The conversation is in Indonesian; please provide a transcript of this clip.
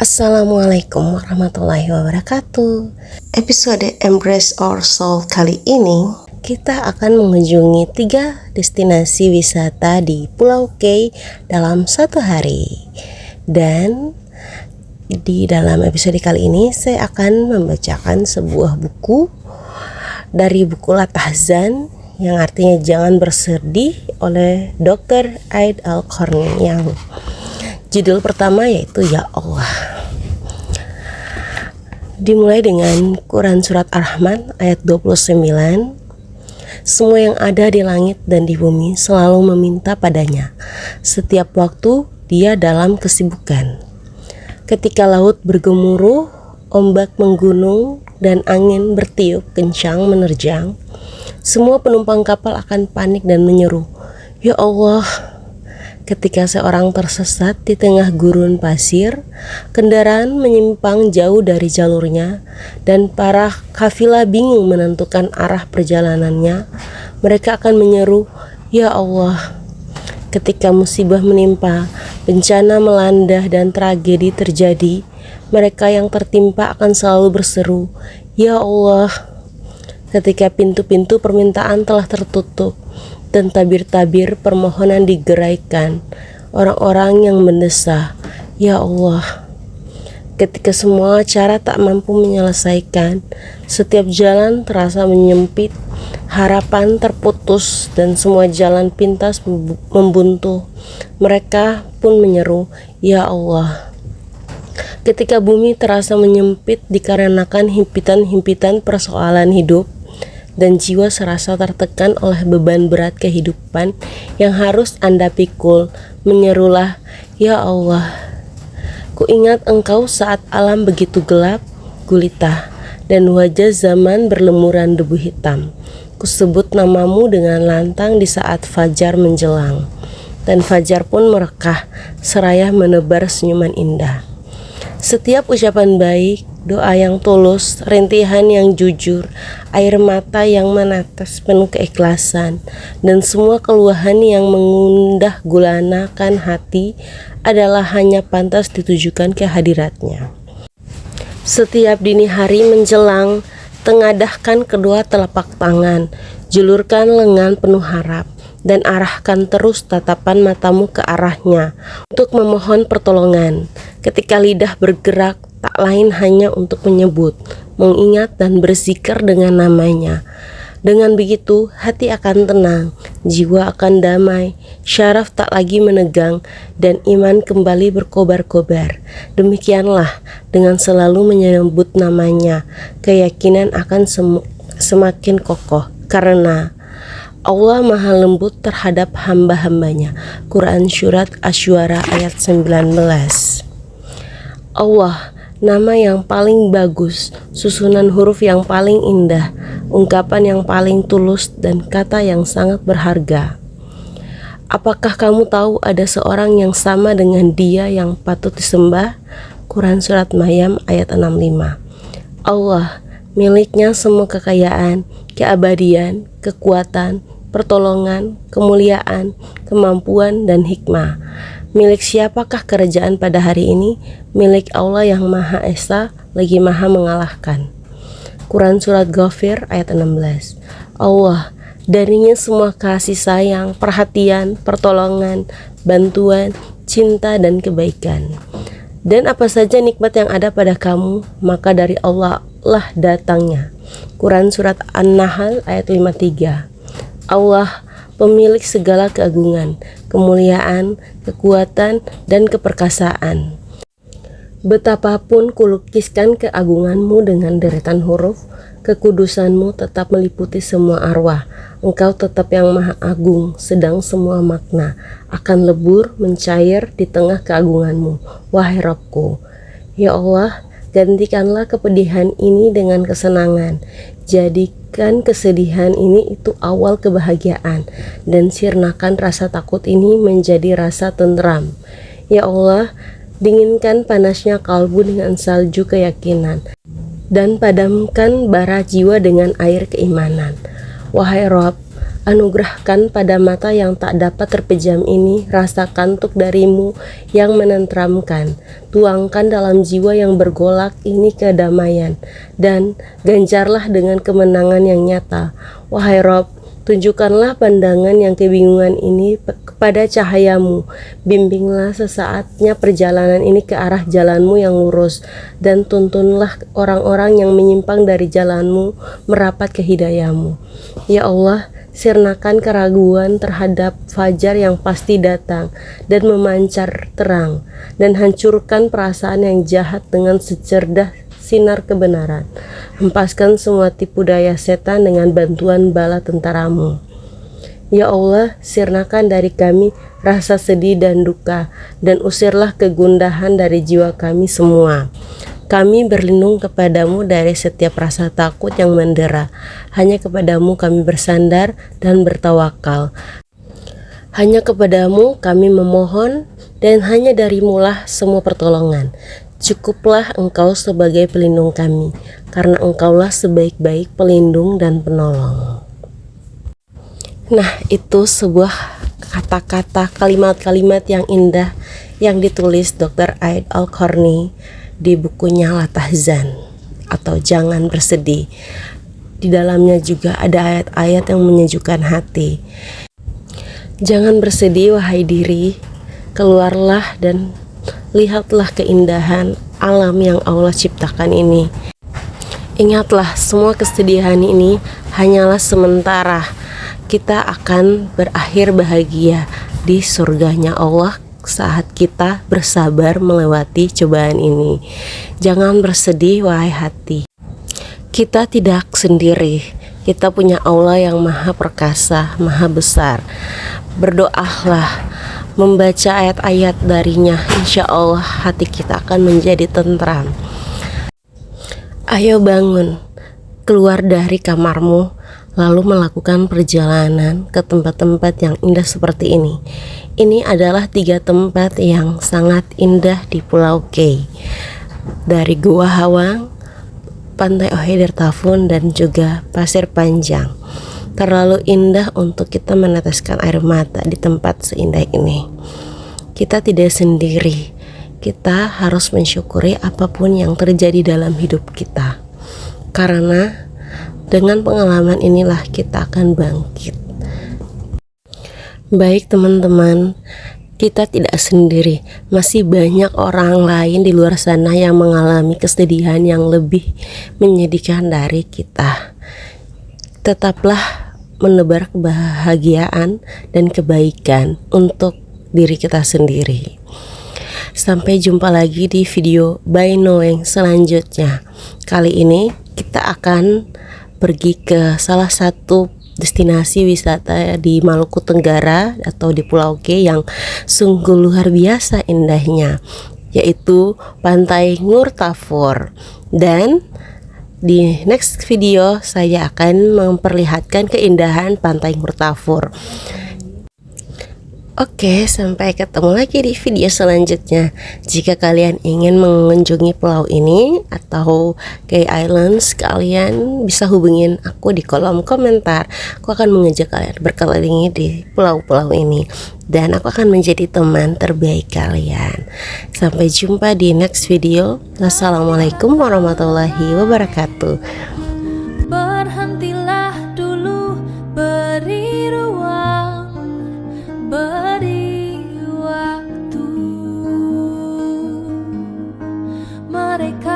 Assalamualaikum warahmatullahi wabarakatuh. Episode Embrace Our Soul kali ini kita akan mengunjungi 3 destinasi wisata di Pulau K dalam satu hari. Dan di dalam episode kali ini saya akan membacakan sebuah buku dari buku Latahzan yang artinya jangan bersedih oleh Dr. Aid Al-Qarni, yang judul pertama yaitu Ya Allah. Dimulai dengan Quran Surat Ar-Rahman ayat 29. Semua yang ada di langit dan di bumi selalu meminta padanya. Setiap waktu dia dalam kesibukan. Ketika laut bergemuruh, ombak menggunung, dan angin bertiup kencang menerjang, semua penumpang kapal akan panik dan menyeru, Ya Allah. Ketika seorang tersesat di tengah gurun pasir, kendaraan menyimpang jauh dari jalurnya, dan para kafilah bingung menentukan arah perjalanannya, mereka akan menyeru, Ya Allah. Ketika musibah menimpa, bencana melanda, dan tragedi terjadi, mereka yang tertimpa akan selalu berseru, Ya Allah. Ketika pintu-pintu permintaan telah tertutup dan tabir-tabir permohonan digeraikan, orang-orang yang mendesah, Ya Allah. Ketika semua cara tak mampu menyelesaikan, setiap jalan terasa menyempit, harapan terputus, dan semua jalan pintas membuntu, mereka pun menyeru, Ya Allah. Ketika bumi terasa menyempit dikarenakan himpitan-himpitan persoalan hidup, dan jiwa serasa tertekan oleh beban berat kehidupan yang harus Anda pikul, menyerulah, Ya Allah. Kuingat Engkau saat alam begitu gelap, gulita, dan wajah zaman berlemuran debu hitam. Kusebut namamu dengan lantang di saat fajar menjelang, dan fajar pun merekah, seraya menebar senyuman indah. Setiap ucapan baik, doa yang tulus, rintihan yang jujur, air mata yang menetes penuh keikhlasan, dan semua keluhan yang mengundah gulanakan hati adalah hanya pantas ditujukan ke hadiratnya. Setiap dini hari menjelang, tengadahkan kedua telapak tangan, julurkan lengan penuh harap, dan arahkan terus tatapan matamu ke arahnya untuk memohon pertolongan. Ketika lidah bergerak, tak lain hanya untuk menyebut, mengingat dan berzikir dengan namanya. Dengan begitu, hati akan tenang, jiwa akan damai, syaraf tak lagi menegang, dan iman kembali berkobar-kobar. Demikianlah, dengan selalu menyebut namanya, keyakinan akan semakin kokoh, karena Allah Maha Lembut terhadap hamba-hambanya. Quran Surat Asy-Syu'ara ayat 19. Allah, nama yang paling bagus, susunan huruf yang paling indah, ungkapan yang paling tulus, dan kata yang sangat berharga. Apakah kamu tahu ada seorang yang sama dengan Dia yang patut disembah? Quran Surat Maryam ayat 65. Allah, miliknya semua kekayaan, keabadian, kekuatan, pertolongan, kemuliaan, kemampuan, dan hikmah. Milik siapakah kerajaan pada hari ini? Milik Allah yang Maha Esa, lagi Maha mengalahkan. Quran Surat Ghafir ayat 16. Allah, darinya semua kasih sayang, perhatian, pertolongan, bantuan, cinta, dan kebaikan. Dan apa saja nikmat yang ada pada kamu, maka dari Allah lah datangnya. Quran Surat An-Nahl ayat 53. Allah, pemilik segala keagungan, kemuliaan, kekuatan, dan keperkasaan. Betapapun kulukiskan keagunganmu dengan deretan huruf, kekudusanmu tetap meliputi semua arwah. Engkau tetap yang maha agung, sedang semua makna akan lebur, mencair di tengah keagunganmu, wahai Rabbku. Ya Allah, gantikanlah kepedihan ini dengan kesenangan. Jadikan kesedihan ini itu awal kebahagiaan, dan sirnakan rasa takut ini menjadi rasa tentram. Ya Allah, dinginkan panasnya kalbu dengan salju keyakinan, dan padamkan bara jiwa dengan air keimanan. Wahai Rabb, Anugerahkan pada mata yang tak dapat terpejam ini rasa kantuk darimu yang menenteramkan. Tuangkan dalam jiwa yang bergolak ini kedamaian, dan ganjarlah dengan kemenangan yang nyata. Wahai Rob, tunjukkanlah pandangan yang kebingungan ini kepada cahayamu. Bimbinglah sesaatnya perjalanan ini ke arah jalanmu yang lurus, dan tuntunlah orang-orang yang menyimpang dari jalanmu merapat ke hidayahmu. Ya Allah, sirnakan keraguan terhadap fajar yang pasti datang dan memancar terang, dan hancurkan perasaan yang jahat dengan secerdas sinar kebenaran. Hempaskan semua tipu daya setan dengan bantuan bala tentaramu. Ya Allah, sirnakan dari kami rasa sedih dan duka, dan usirlah kegundahan dari jiwa kami semua. Kami berlindung kepadamu dari setiap rasa takut yang mendera. Hanya kepadamu kami bersandar dan bertawakal. Hanya kepadamu kami memohon, dan hanya darimulah semua pertolongan. Cukuplah Engkau sebagai pelindung kami, karena Engkaulah sebaik-baik pelindung dan penolong. Nah, itu sebuah kata-kata, kalimat-kalimat yang indah yang ditulis Dr. A'id Al-Qarni di bukunya La Tahzan atau Jangan Bersedih. Di dalamnya juga ada ayat-ayat yang menyejukkan hati. Jangan bersedih wahai diri, keluarlah dan lihatlah keindahan alam yang Allah ciptakan ini. Ingatlah, semua kesedihan ini hanyalah sementara. Kita akan berakhir bahagia di surganya Allah saat kita bersabar melewati cobaan ini. Jangan bersedih wahai hati. Kita tidak sendiri. Kita punya Allah yang maha perkasa, maha besar. Berdoalah, membaca ayat-ayat darinya. Insya Allah hati kita akan menjadi tentram. Ayo bangun, keluar dari kamarmu, lalu melakukan perjalanan ke tempat-tempat yang indah seperti ini. Ini adalah 3 tempat yang sangat indah di Pulau K. Dari Gua Hawang, Pantai Ohidir Tafun, dan juga Pasir Panjang. Terlalu indah untuk kita meneteskan air mata di tempat seindah ini. Kita tidak sendiri. Kita harus mensyukuri apapun yang terjadi dalam hidup kita. Karena dengan pengalaman inilah kita akan bangkit. Baik teman-teman, kita tidak sendiri. Masih banyak orang lain di luar sana yang mengalami kesedihan yang lebih menyedihkan dari kita. Tetaplah menebar kebahagiaan dan kebaikan untuk diri kita sendiri. Sampai jumpa lagi di video By Noeng selanjutnya. Kali ini kita akan pergi ke salah satu destinasi wisata di Maluku Tenggara atau di Pulau K yang sungguh luar biasa indahnya, yaitu Pantai Ngur Tafur. Dan di next video saya akan memperlihatkan keindahan Pantai Ngur Tafur. Oke, sampai ketemu lagi di video selanjutnya. Jika kalian ingin mengunjungi pulau ini atau Key Islands, kalian bisa hubungin aku di kolom komentar. Aku akan mengajak kalian berkeliling di pulau-pulau ini, dan aku akan menjadi teman terbaik kalian. Sampai jumpa di next video. Wassalamualaikum warahmatullahi wabarakatuh. Berhentilah dulu, beri ruang, beri waktu. Mereka